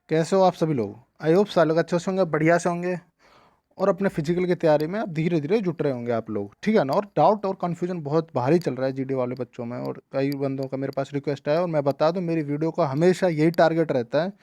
कैसे हो आप सभी लोग। आई होप सालों अच्छे से होंगे, बढ़िया से होंगे और अपने फिजिकल की तैयारी में अब धीरे धीरे जुट रहे होंगे आप लोग, ठीक है ना। और डाउट और कन्फ्यूजन बहुत भारी चल रहा है जीडी वाले बच्चों में, और कई बंदों का मेरे पास रिक्वेस्ट है। और मैं बता दूं, मेरी वीडियो का हमेशा यही टारगेट रहता है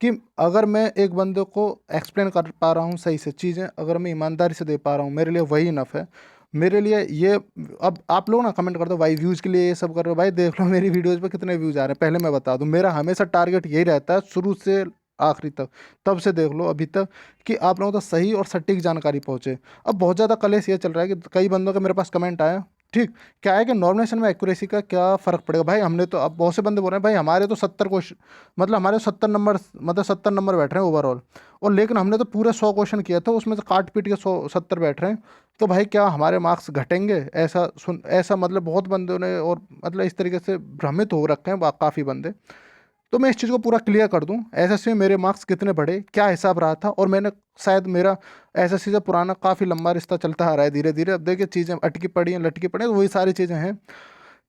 कि अगर मैं एक बंदे को एक्सप्लेन कर पा रहा हूँ सही से चीज़ें, अगर मैं ईमानदारी से दे पा रहा हूँ, मेरे लिए वही इनफ है। मेरे लिए ये, अब आप लोग ना कमेंट कर दो भाई व्यूज़ के लिए ये सब कर रहे हो, भाई देख लो मेरी वीडियोज़ पे कितने व्यूज़ आ रहे हैं। पहले मैं बता दूं, मेरा हमेशा टारगेट यही रहता है शुरू से आखिरी तक, तब से देख लो अभी तक, कि आप लोगों तक सही और सटीक जानकारी पहुंचे। अब बहुत ज़्यादा कलेश ये चल रहा है कि कई बंदों के मेरे पास कमेंट आया, ठीक, क्या है कि नॉर्मलेशन में एक्यूरेसी का क्या फ़र्क पड़ेगा। भाई हमने तो, अब बहुत से बंदे बोल रहे हैं भाई हमारे तो 70 क्वेश्चन, मतलब हमारे 70 नंबर, मतलब 70 नंबर बैठ रहे हैं ओवरऑल, और लेकिन हमने तो पूरे 100 क्वेश्चन किया था, उसमें से काट पीट के 170 बैठ रहे हैं। तो भाई क्या हमारे मार्क्स घटेंगे? ऐसा मतलब बहुत बंदों ने, और मतलब इस तरीके से भ्रमित हो रखे हैं काफ़ी बंदे। तो मैं इस चीज़ को पूरा क्लियर कर दूं, एसएससी में मेरे मार्क्स कितने बढ़े, क्या हिसाब रहा था। और मैंने शायद मेरा एसएससी से पुराना काफ़ी लंबा रिश्ता चलता आ रहा है धीरे धीरे। अब देखिए चीज़ें अटकी पड़ी हैं, लटकी पड़ी हैं, तो वही सारी चीज़ें हैं,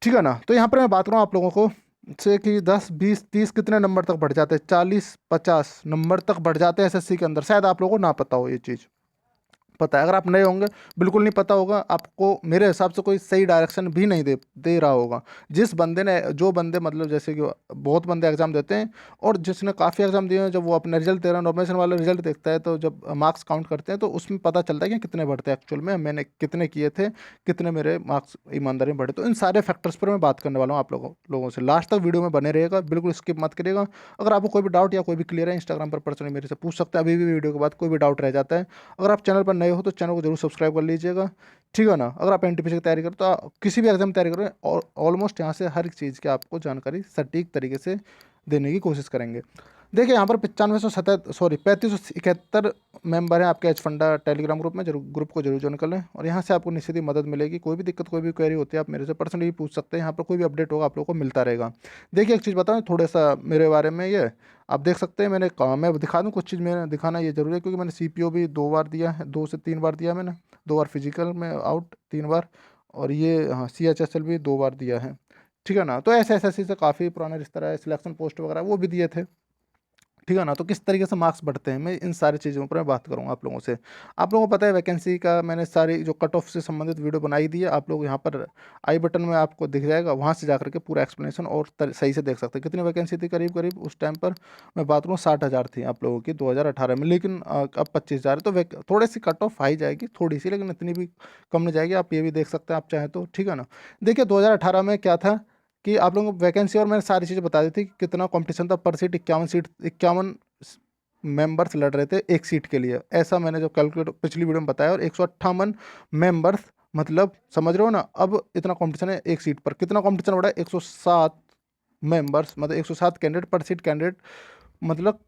ठीक है ना। तो यहाँ पर मैं बात करूँ आप लोगों को से कि 10 20 30 कितने नंबर तक बढ़ जाते हैं, 40 50 नंबर तक बढ़ जाते हैं एसएससी के अंदर। शायद आप लोगों को ना पता हो ये चीज़, पता है। अगर आप नए होंगे, बिल्कुल नहीं पता होगा आपको, मेरे हिसाब से कोई सही डायरेक्शन भी नहीं दे रहा होगा। जिस बंदे ने, जो बंदे मतलब जैसे कि बहुत बंदे एग्जाम देते हैं, और जिसने काफ़ी एग्जाम दिए हैं, जब वो अपना रिजल्ट दे रहा है, नॉर्मलाइजेशन वाला रिजल्ट देखता है, तो जब मार्क्स काउंट करते हैं तो उसमें पता चलता है कि कितने बढ़ते हैं एक्चुअल में, मैंने कितने किए थे, कितने मेरे मार्क्स ईमानदारी में बढ़े। तो इन सारे फैक्टर्स पर मैं बात करने वाला हूँ आप लोगों से। लास्ट तक वीडियो में बने रहेगा, बिल्कुल स्किप मत करिएगा। अगर आपको कोई भी डाउट या कोई भी क्लियर है, इंस्टाग्राम पर पर्सनली मेरे से पूछ सकते हैं, अभी भी वीडियो के बाद कोई भी डाउट रह जाता है। अगर आप चैनल पर नए हो तो चैनल को जरूर सब्सक्राइब कर लीजिएगा, ठीक है ना। अगर आप एनटीपीसी की तैयारी करें तो किसी भी एग्जाम की तैयारी करें, और ऑलमोस्ट यहाँ से हर एक चीज़ की आपको जानकारी सटीक तरीके से देने की कोशिश करेंगे। देखिए यहाँ पर 3571 मेंबर हैं आपके एच फंडा टेलीग्राम ग्रुप में, जरूर ग्रुप को जरूर ज्वाइन कर लें, और यहाँ से आपको निश्चित ही मदद मिलेगी। कोई भी दिक्कत, कोई भी क्वेरी होती है, आप मेरे से पर्सनली पूछ सकते हैं। यहाँ पर कोई भी अपडेट होगा आप लोगों को मिलता रहेगा। देखिए एक चीज़ बताऊँ थोड़ा सा मेरे बारे में, ये आप देख सकते हैं, मैंने कहा मैं दिखा दूँ कुछ चीज़, मैंने दिखाना ये जरूरी है, क्योंकि मैंने सीपीओ भी 2 बार दिया है, 2 से 3 बार दिया मैंने। 2 बार फिजिकल में आउट, 3 बार, और ये हाँ CHSL भी 2 बार दिया है, ठीक है ना। तो ऐसे एसएससी से काफ़ी पुराना रिश्ता रहा है, सिलेक्शन पोस्ट वगैरह वो भी दिए थे, ठीक है ना। तो किस तरीके से मार्क्स बढ़ते हैं, मैं इन सारी चीज़ों पर मैं बात करूँगा आप लोगों से। आप लोगों को पता है वैकेंसी का मैंने सारी जो कट ऑफ से संबंधित वीडियो बनाई दी है, आप लोग यहाँ पर आई बटन में आपको दिख जाएगा, वहाँ से जाकर के पूरा एक्सप्लेनेशन और सही से देख सकते हैं कितनी वैकेंसी थी। करीब करीब उस टाइम पर मैं बात करूँ 60,000 थी आप लोगों की 2018 में, लेकिन अब 25,000 है। तो थोड़ी सी कट ऑफ आई जाएगी, थोड़ी सी, लेकिन इतनी भी कम नहीं जाएगी। आप ये भी देख सकते हैं आप चाहें तो, ठीक है ना। देखिए 2018 में क्या था कि आप लोगों को वैकेंसी, और मैंने सारी चीज़ें बता दी थी कि कितना कंपटीशन था पर सीट, 51 मेंबर्स लड़ रहे थे एक सीट के लिए, ऐसा मैंने जो कैलकुलेट पिछली वीडियो में बताया। और 158 मेंबर्स, मतलब समझ रहे हो ना। अब इतना कंपटीशन है एक सीट पर, कितना कंपटीशन बढ़ा है, 107 मेंबर्स, मतलब 107 कैंडिडेट पर सीट, कैंडिडेट मतलब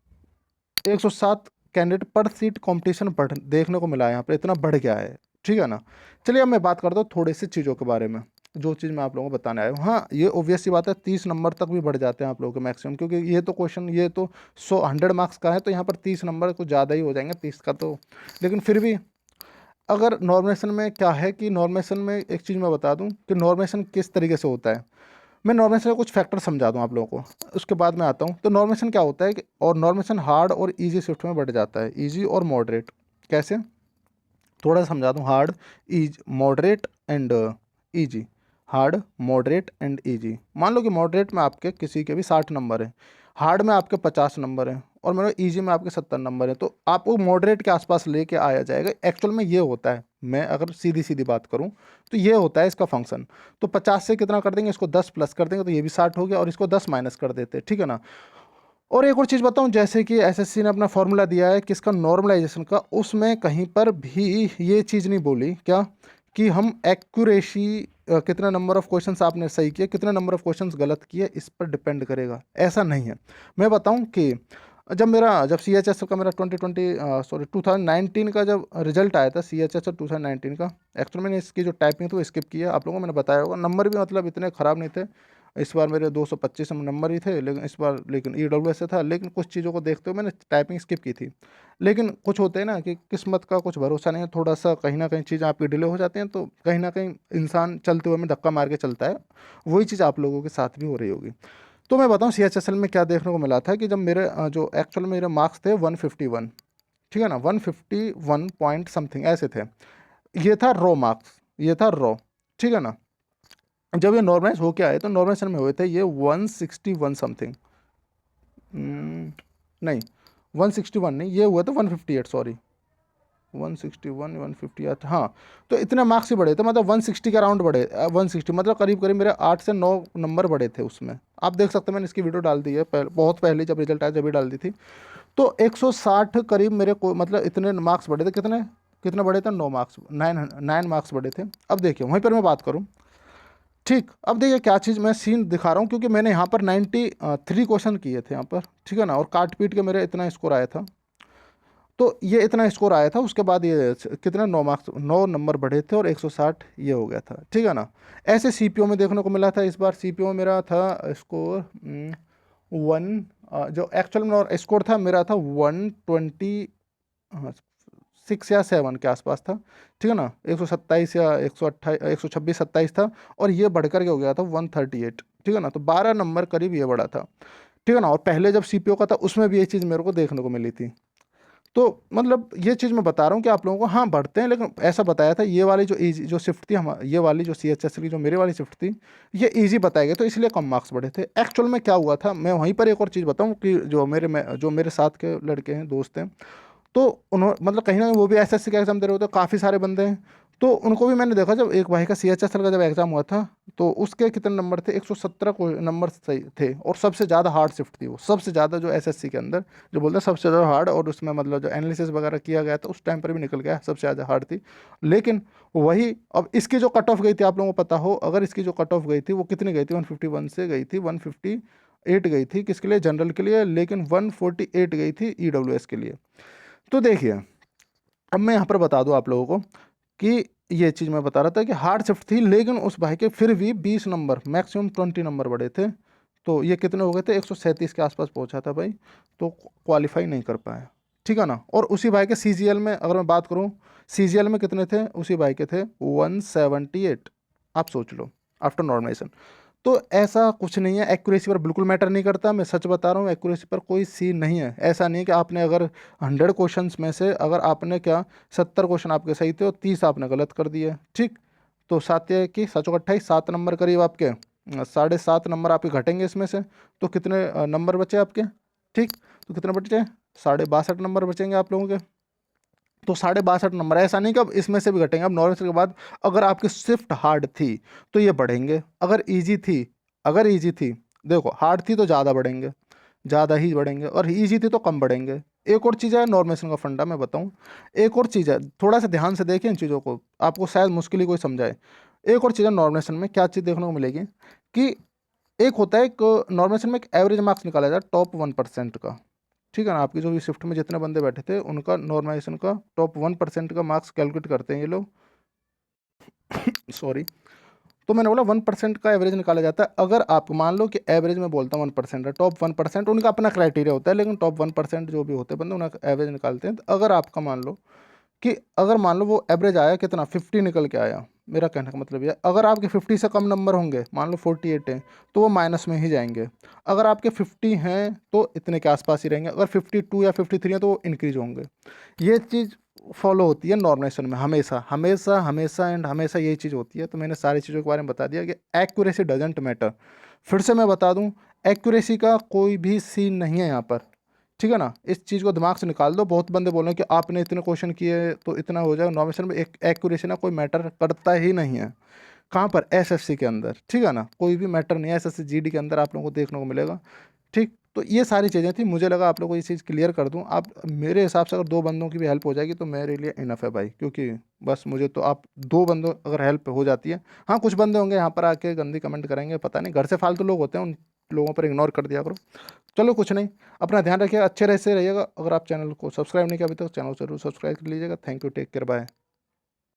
107 कैंडिडेट पर सीट कंपटीशन बढ़ देखने को मिला है यहाँ पे, इतना बढ़ गया है, ठीक है ना। चलिए अब मैं बात करता हूँ थोड़ी सी चीज़ों के बारे में, जो चीज़ मैं आप लोगों को बताने आया हूँ। हाँ ये ऑब्वियस सी बात है, 30 नंबर तक भी बढ़ जाते हैं आप लोगों के मैक्सिमम, क्योंकि ये तो क्वेश्चन, ये तो 100 मार्क्स का है, तो यहाँ पर 30 नंबर कुछ ज़्यादा ही हो जाएंगे 30 का तो। लेकिन फिर भी अगर नॉर्मेशन में क्या है कि नॉर्मेशन में एक चीज़ मैं बता दूं कि नॉर्मेशन किस तरीके से होता है। मैं नॉर्मेशन का कुछ फैक्टर समझा दूं आप लोगों को, उसके बाद मैं आता हूं। तो नॉर्मेशन क्या होता है कि, और नॉर्मेशन हार्ड और इजी शिफ्ट में बढ़ जाता है, इजी और मॉडरेट। कैसे, थोड़ा सा समझा दूं। Hard, is, moderate and easy. Hard, moderate and easy. मान लो कि मॉडरेट में आपके किसी के भी 60 नंबर है, हार्ड में आपके 50 नंबर हैं, और मेरा इजी में आपके 70 नंबर है, तो आपको मॉडरेट के आसपास लेके आया जाएगा। एक्चुअल में ये होता है, मैं अगर सीधी सीधी बात करूं तो ये होता है इसका फंक्शन। तो 50 से कितना कर देंगे, इसको 10 प्लस कर देंगे तो ये भी 60 हो गया, और इसको 10 माइनस कर देते हैं, ठीक है ना। और एक और चीज़ बताऊं, जैसे कि एसएससी ने अपना फॉर्मूला दिया है किसका, नॉर्मलाइजेशन का, उसमें कहीं पर भी ये चीज़ नहीं बोली क्या कि हम एक्यूरेसी, कितना नंबर ऑफ क्वेश्चंस आपने सही किए, कितने नंबर ऑफ क्वेश्चंस गलत किए, इस पर डिपेंड करेगा, ऐसा नहीं है। मैं बताऊं कि जब CHSL का मेरा 2019 का जब रिजल्ट आया था, CHSL 2019 का, एक्चुअली मैंने इसकी जो टाइपिंग थी वो स्किप किया, आप लोगों को मैंने बताया होगा। नंबर भी मतलब इतने ख़राब नहीं थे, इस बार मेरे 225 नंबर ही थे, लेकिन इस बार लेकिन EWS से था, लेकिन कुछ चीज़ों को देखते हुए मैंने टाइपिंग स्किप की थी। लेकिन कुछ होते हैं ना कि किस्मत का कुछ भरोसा नहीं है, थोड़ा सा कहीं ना कहीं चीज़ें आपकी डिले हो जाती हैं, तो कहीं ना कहीं इंसान चलते हुए में धक्का मार के चलता है, वही चीज़ आप लोगों के साथ भी हो रही होगी। तो मैं बताऊँ CHSL में क्या देखने को मिला था कि जब मेरे जो एक्चुअल मेरे मार्क्स थे 151, ठीक है ना, 151 पॉइंट समथिंग ऐसे थे। ये था रॉ मार्क्स, ये था रॉ, ठीक है ना। जब ये नॉर्मलाइज होके आए तो नॉर्मलाइजेशन में हुए थे ये 161 समथिंग, नहीं 161 नहीं, ये हुआ था 158, सॉरी 161 158, हाँ। तो इतने मार्क्स ही बढ़े थे, मतलब 160 के अराउंड बढ़े, 160 मतलब करीब करीब मेरे 8 से 9 नंबर बढ़े थे उसमें। आप देख सकते हैं, मैंने इसकी वीडियो डाल दी है बहुत पहले, जब रिजल्ट आया जब भी डाल दी थी। तो 160 करीब मेरे को, मतलब इतने मार्क्स बढ़े थे। कितने कितने बढ़े थे? 9 मार्क्स, 9 मार्क्स बढ़े थे। अब देखिए वहीं पर मैं बात करूँ, ठीक। अब देखिए क्या चीज़ मैं सीन दिखा रहा हूँ, क्योंकि मैंने यहाँ पर 93 क्वेश्चन किए थे यहाँ पर, ठीक है ना, और काट पीट के मेरे इतना स्कोर आया था। तो ये इतना स्कोर आया था, उसके बाद ये कितने 9 मार्क्स, 9 नंबर बढ़े थे और 160 ये हो गया था, ठीक है ना। ऐसे CPO में देखने को मिला था। इस बार CPO में मेरा था स्कोर वन, जो एक्चुअल में स्कोर था मेरा था 120, हाँ 6 या 7 के आसपास था, ठीक है ना। 127 या 126 27 था, और ये बढ़ कर के हो गया था 138, ठीक है ना। तो 12 नंबर करीब ये बढ़ा था, ठीक है ना। और पहले जब CPO का था उसमें भी ये चीज़ मेरे को देखने को मिली थी। तो मतलब ये चीज़ मैं बता रहा हूँ कि आप लोगों को हाँ बढ़ते हैं, लेकिन ऐसा बताया था ये वाली जो इजी जो शिफ्ट थी, हम ये वाली जो CHSL की जो मेरे वाली शिफ्ट थी, ये इजी बताया गया, तो इसलिए कम मार्क्स बढ़े थे। एक्चुअल में क्या हुआ था, मैं वहीं पर एक और चीज़ बताऊँ कि जो मेरे साथ के लड़के हैं, दोस्त हैं, तो उन्होंने मतलब कहीं ना कहीं वो भी SSC का एग्ज़ाम दे रहे होते, काफ़ी सारे बंदे हैं। तो उनको भी मैंने देखा, जब एक भाई का CHSL का जब एग्ज़ाम हुआ था, तो उसके कितने नंबर थे, 117 को नंबर सही थे, और सबसे ज़्यादा हार्ड शिफ्ट थी वो, सबसे ज़्यादा जो SSC के अंदर जो बोलते हैं सबसे ज़्यादा हार्ड, और उसमें मतलब जो एनालिसिस वगैरह किया गया था उस टाइम पर भी निकल गया सबसे ज़्यादा हार्ड थी। लेकिन वही, अब इसकी जो कट ऑफ गई थी, आप लोगों को पता हो, अगर इसकी जो कट ऑफ गई थी वो कितनी गई थी, 151 से गई थी 158 गई थी, किसके लिए, जनरल के लिए, लेकिन 148 गई थी EWS के लिए। तो देखिए, अब मैं यहाँ पर बता दूँ आप लोगों को कि ये चीज़ मैं बता रहा था कि हार्ड शिफ्ट थी, लेकिन उस भाई के फिर भी 20 नंबर, मैक्सिमम 20 नंबर बढ़े थे। तो ये कितने हो गए थे, 137 के आसपास पहुंचा था भाई, तो क्वालिफाई नहीं कर पाया, ठीक है ना। और उसी भाई के CGL में अगर मैं बात करूँ, CGL में कितने थे उसी भाई के थे 178, आप सोच लो, आफ्टर नॉर्मलाइजेशन। तो ऐसा कुछ नहीं है, एक्यूरेसी पर बिल्कुल मैटर नहीं करता, मैं सच बता रहा हूँ, एक्यूरेसी पर कोई सीन नहीं है। ऐसा नहीं है कि आपने अगर 100 क्वेश्चंस में से अगर आपने क्या 70 क्वेश्चन आपके सही थे और 30 आपने गलत कर दिए, ठीक। तो 7 या कि 7 7 नंबर करीब आपके, 7.5 नंबर आपके घटेंगे इसमें से, तो कितने नंबर बचे आपके, ठीक। तो कितने बचे, 62 नंबर बचेंगे आप लोगों के। तो 62 नंबर, ऐसा नहीं कि अब इसमें से भी घटेंगे, अब नॉर्मल के बाद अगर आपकी स्विफ्ट हार्ड थी तो ये बढ़ेंगे, अगर इजी थी, अगर इजी थी, देखो हार्ड थी तो ज़्यादा बढ़ेंगे, ज़्यादा ही बढ़ेंगे, और इजी थी तो कम बढ़ेंगे। एक और चीज़ है नॉर्मेशन का फंडा मैं बताऊँ, एक और चीज़ है, थोड़ा सा ध्यान से देखिए इन चीज़ों को, आपको शायद मुश्किल ही कोई समझाए। एक और चीज़ है नॉर्मेशन में, क्या चीज़ देखने को मिलेगी कि एक होता है, एक नॉर्मेशन में एक एवरेज मार्क्स निकाला जाता है टॉप 1% का, ठीक है ना। आपकी जो भी शिफ्ट में जितने बंदे बैठे थे उनका नॉर्मलाइजेशन का टॉप 1% का मार्क्स कैलकुलेट करते हैं ये लोग, सॉरी। तो मैंने बोला 1% का एवरेज निकाला जाता है। अगर आप मान लो कि एवरेज में बोलता हूँ 1% है, टॉप 1% उनका अपना क्राइटेरिया होता है, लेकिन टॉप 1% जो भी होते हैं बंदे उनका एवरेज निकालते हैं। तो अगर आपका मान लो कि अगर मान लो वो एवरेज आया कितना 50 निकल के आया, मेरा कहने का मतलब ये, अगर आपके 50 से कम नंबर होंगे, मान लो 48 हैं, तो वो माइनस में ही जाएंगे। अगर आपके 50 हैं तो इतने के आसपास ही रहेंगे, अगर 52 या 53 हैं तो वो इंक्रीज होंगे। ये चीज़ फॉलो होती है नॉर्मेशन में, हमेशा हमेशा हमेशा एंड हमेशा यही चीज़ होती है। तो मैंने सारी चीज़ों के बारे में बता दिया कि एक्यूरेसी डजेंट मैटर। फिर से मैं बता दूं, एक्यूरेसी का कोई भी सीन नहीं है यहाँ पर, ठीक है ना। इस चीज़ को दिमाग से निकाल दो। बहुत बंदे बोल रहे हैं कि आपने इतने क्वेश्चन किए तो इतना हो जाएगा, नॉर्मेशन में एक एक्यूरेसी ना कोई मैटर करता ही नहीं है। कहाँ पर, SSC के अंदर, ठीक है ना, कोई भी मैटर नहीं है। SSC GD के अंदर आप लोगों को देखने को मिलेगा, ठीक। तो ये सारी चीज़ें थी, मुझे लगा आप लोगों को ये चीज़ क्लियर कर दूं। आप मेरे हिसाब से अगर 2 बंदों की भी हेल्प हो जाएगी तो मेरे लिए इनफ है भाई, क्योंकि बस मुझे तो आप 2 बंदों अगर हेल्प हो जाती है। हाँ कुछ बंदे होंगे यहाँ पर आके गंदी कमेंट करेंगे, पता नहीं, घर से फालतू लोग होते हैं, उन लोगों पर इग्नोर कर दिया करो। चलो कुछ नहीं, अपना ध्यान रखिएगा, अच्छे रहे से रहिएगा। अगर आप चैनल को सब्सक्राइब नहीं किया अभी तक, चैनल को जरूर सब्सक्राइब कर लीजिएगा। Thank you, take care, bye.